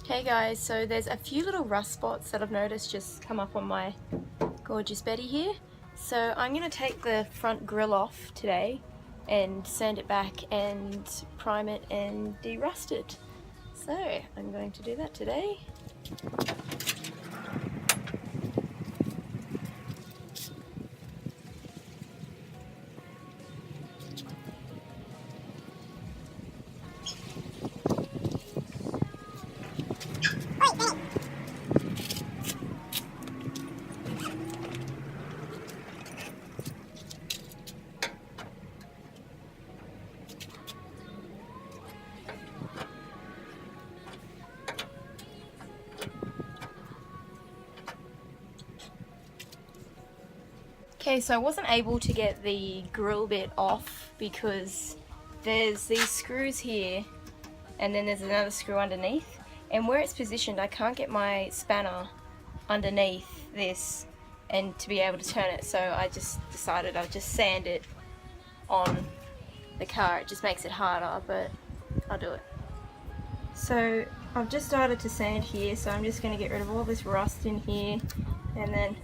Hey guys, so there's a few little rust spots that I've noticed just come up on my gorgeous Betty here. So I'm going to take the front grille off today and sand it back and prime it and de-rust it. So I'm going to do that today. Okay, so I wasn't able to get the grill bit off because there's these screws here and then there's another screw underneath, and where it's positioned I can't get my spanner underneath this and to be able to turn it, so I just decided I'd just sand it on the car. It just makes it harder, but I'll do it. So I've just started to sand here, so I'm just going to get rid of all this rust in here, and then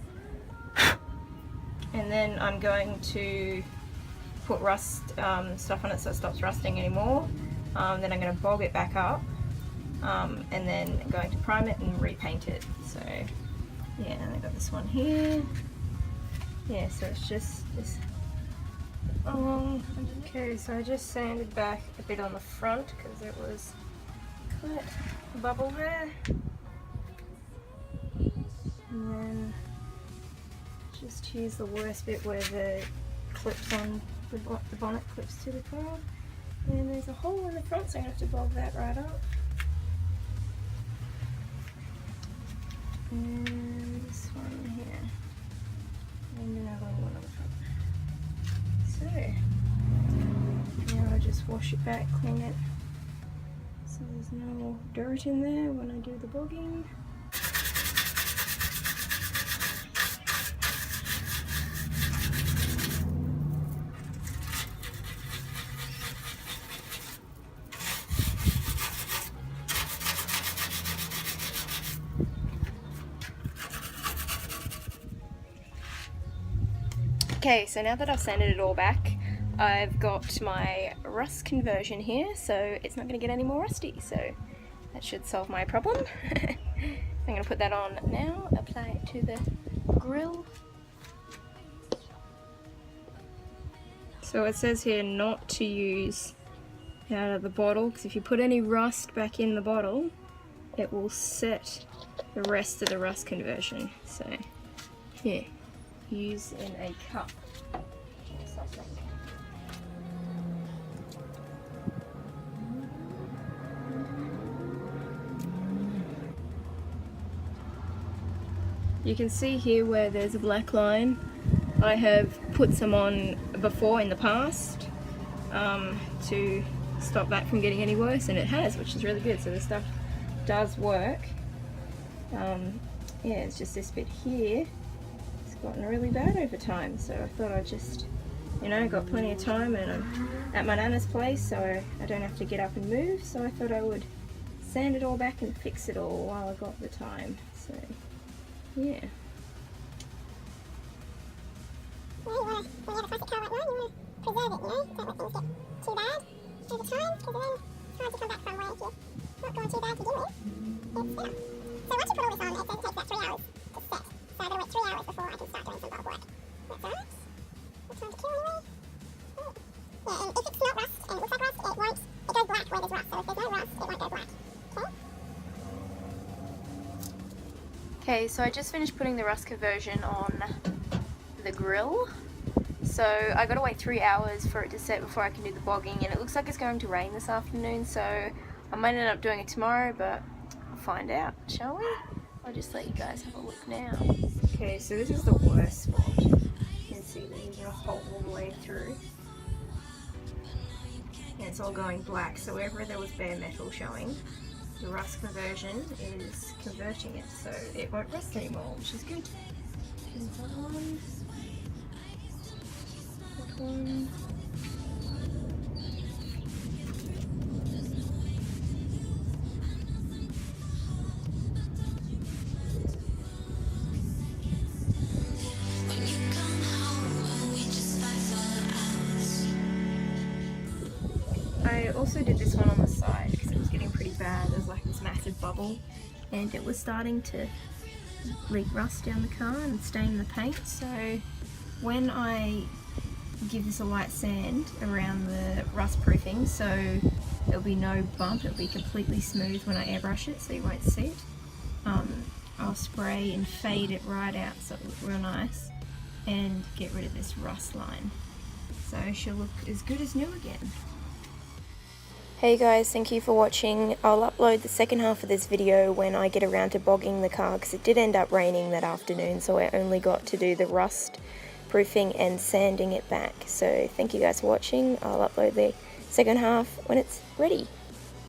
I'm going to put rust stuff on it so it stops rusting anymore. Then I'm going to bog it back up, and then I'm going to prime it and repaint it. So yeah, and I got this one here. Yeah, so it's just this along. Okay, so I just sanded back a bit on the front because it was quite a bubble there. And then just here's the worst bit where the clips on the bonnet clips to the car, and there's a hole in the front, so I'm going to have to bog that right up. And this one here, and another one on the front. So now I just wash it back, clean it, so there's no dirt in there when I do the bogging. Okay, so now that I've sanded it all back, I've got my rust conversion here, so it's not going to get any more rusty, so that should solve my problem. I'm going to put that on now, apply it to the grill. So it says here not to use out of the bottle, because if you put any rust back in the bottle, it will set the rest of the rust conversion. So here, use in a cup or something. You can see here where there's a black line. I have put some on before in the past to stop that from getting any worse, and it has, which is really good. So this stuff does work. Yeah, it's just this bit here gotten really bad over time, so I thought I'd just, got plenty of time and I'm at my nana's place, so I don't have to get up and move, so I thought I would sand it all back and fix it all while I got the time. So yeah. Well, when you have a classic car like mine, you want to preserve it, don't let things get too bad over time, because then it's hard to come back from where if you're not going too bad to begin with. It's better. So once you put all this on, it says it takes about 3 hours to set. So I've got to wait 3 hours before I can start doing some bulk work. That's alright. No time to kill anyway. Yeah, and if it's not rust and it looks like rust, it goes black where there's rust. So if there's no rust, it won't go black. Okay? Okay, so I just finished putting the rust conversion on the grill. So I gotta wait 3 hours for it to set before I can do the bogging, and it looks like it's going to rain this afternoon, so I might end up doing it tomorrow, but we'll find out, shall we? I'll just let you guys have a look now. Okay, so this is the worst spot. You can see there's a hole all the way through. And it's all going black, so wherever there was bare metal showing, the rust conversion is converting it, so it won't rust anymore, which is good. There's that one. That one. also did this one on the side because it was getting pretty bad. There's like this massive bubble and it was starting to leak rust down the car and stain the paint. So when I give this a light sand around the rust proofing, so there'll be no bump, it'll be completely smooth when I airbrush it so you won't see it. I'll spray and fade it right out so it'll look real nice and get rid of this rust line. So she'll look as good as new again. Hey guys, thank you for watching. I'll upload the second half of this video when I get around to bogging the car because it did end up raining that afternoon, so I only got to do the rust proofing and sanding it back. So thank you guys for watching. I'll upload the second half when it's ready.